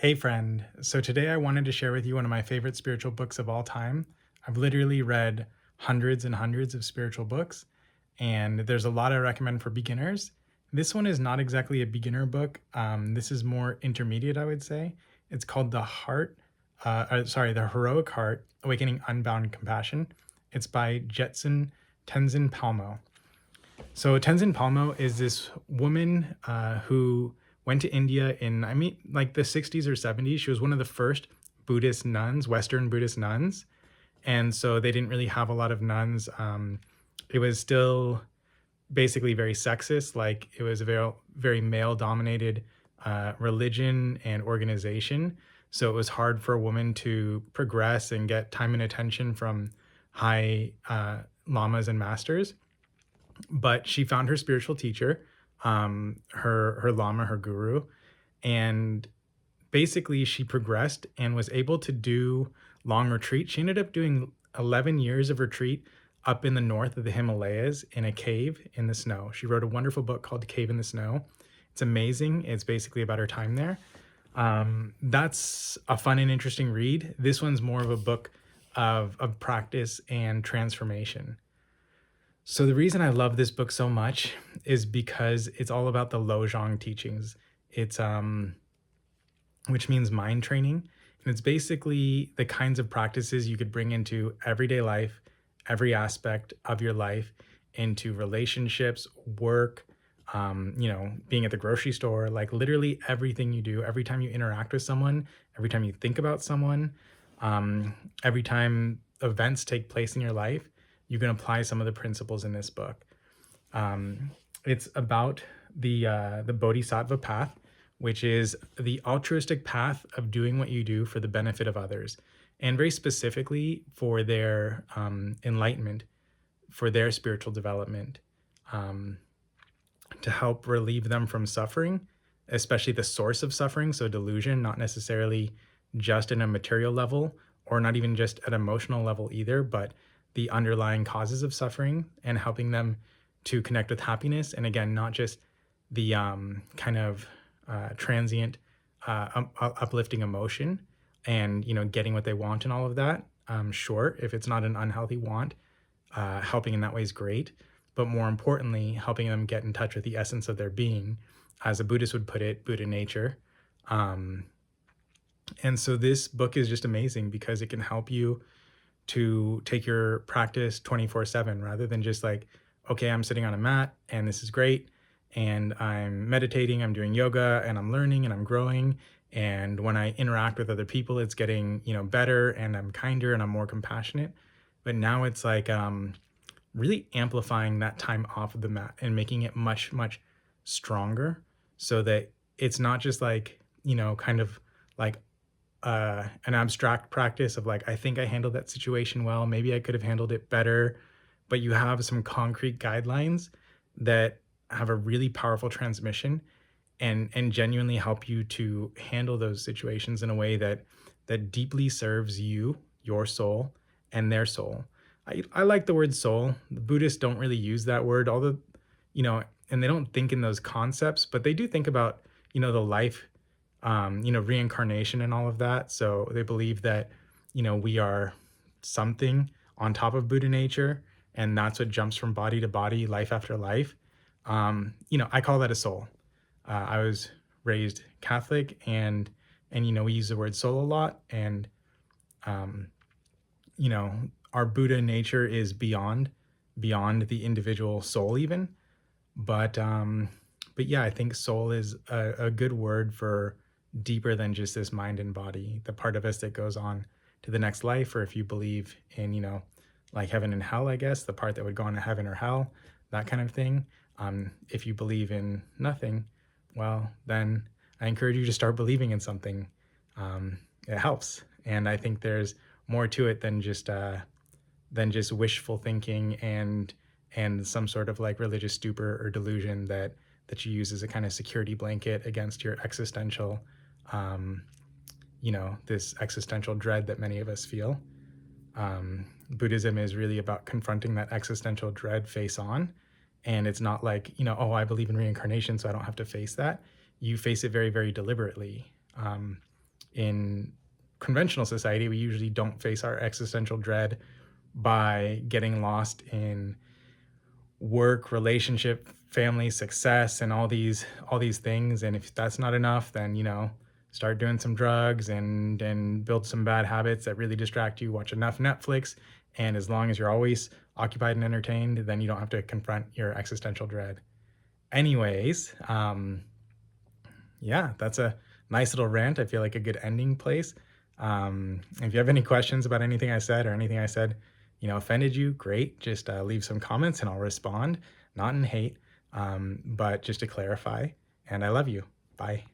Hey friend, so today I wanted to share with you one of my favorite spiritual books of all time. I've literally read hundreds and hundreds of spiritual books, and there's a lot I recommend for beginners. This one is not exactly a beginner book. This is more intermediate, I would say. It's called The Heroic Heart: Awakening Unbound Compassion. It's by Jetson Tenzin Palmo. So Tenzin Palmo is this woman who went to India in, like the 60s or 70s. She was one of the first Buddhist nuns, Western Buddhist nuns. And so they didn't really have a lot of nuns. It was still basically very sexist. Like it was a very male dominated religion and organization. So it was hard for a woman to progress and get time and attention from high lamas and masters. But she found her spiritual teacher, her lama, her guru, and basically she progressed and was able to do long retreat. She ended up doing 11 years of retreat up in the north of the Himalayas in a cave in the snow. She wrote a wonderful book called Cave in the Snow. It's amazing. It's basically about her time there. That's a fun and interesting read. This one's more of a book of practice and transformation. So the reason I love this book so much is because it's all about the Lojong teachings. It's which means mind training, and it's basically the kinds of practices you could bring into everyday life, every aspect of your life, into relationships, work, being at the grocery store, like literally everything you do, every time you interact with someone, every time you think about someone, every time events take place in your life, you can apply some of the principles in this book. It's about the Bodhisattva path, which is the altruistic path of doing what you do for the benefit of others, and very specifically for their enlightenment, for their spiritual development, to help relieve them from suffering, especially the source of suffering, so delusion, not necessarily just in a material level or not even just at emotional level either, but the underlying causes of suffering and helping them to connect with happiness. And again, not just the kind of transient uplifting emotion and, getting what they want and all of that. Sure, if it's not an unhealthy want, helping in that way is great. But more importantly, helping them get in touch with the essence of their being, as a Buddhist would put it, Buddha nature. And so this book is just amazing because it can help you to take your practice 24/7 rather than just like, okay, I'm sitting on a mat and this is great. And I'm meditating, I'm doing yoga and I'm learning and I'm growing. And when I interact with other people, it's getting, better and I'm kinder and I'm more compassionate. But now it's like really amplifying that time off of the mat and making it much, much stronger so that it's not just like, kind of like an abstract practice of like, I think I handled that situation well, maybe I could have handled it better, but you have some concrete guidelines that have a really powerful transmission and genuinely help you to handle those situations in a way that deeply serves you, your soul, and their soul. I like the word soul. The Buddhists don't really use that word, although, and they don't think in those concepts, but they do think about, the life, reincarnation and all of that. So they believe that, we are something on top of Buddha nature, and that's what jumps from body to body, life after life. I call that a soul. I was raised Catholic, and we use the word soul a lot, and um, our Buddha nature is beyond the individual soul even, but yeah, I think soul is a good word for deeper than just this mind and body, the part of us that goes on to the next life, or if you believe in, like heaven and hell, I guess, the part that would go on to heaven or hell, that kind of thing. If you believe in nothing, well, then I encourage you to start believing in something. It helps. And I think there's more to it than just wishful thinking and some sort of like religious stupor or delusion that you use as a kind of security blanket against your existential, this existential dread that many of us feel. Buddhism is really about confronting that existential dread face on. And it's not like, oh, I believe in reincarnation, so I don't have to face that. You face it very, very deliberately. in conventional society, we usually don't face our existential dread by getting lost in work, relationship, family, success, and all these things. And if that's not enough, then start doing some drugs and build some bad habits that really distract you. Watch enough Netflix, and as long as you're always occupied and entertained, then you don't have to confront your existential dread. Anyways, yeah, that's a nice little rant. I feel like a good ending place. If you have any questions about anything I said or anything I said, offended you, great. Just leave some comments and I'll respond, not in hate, but just to clarify. And I love you. Bye.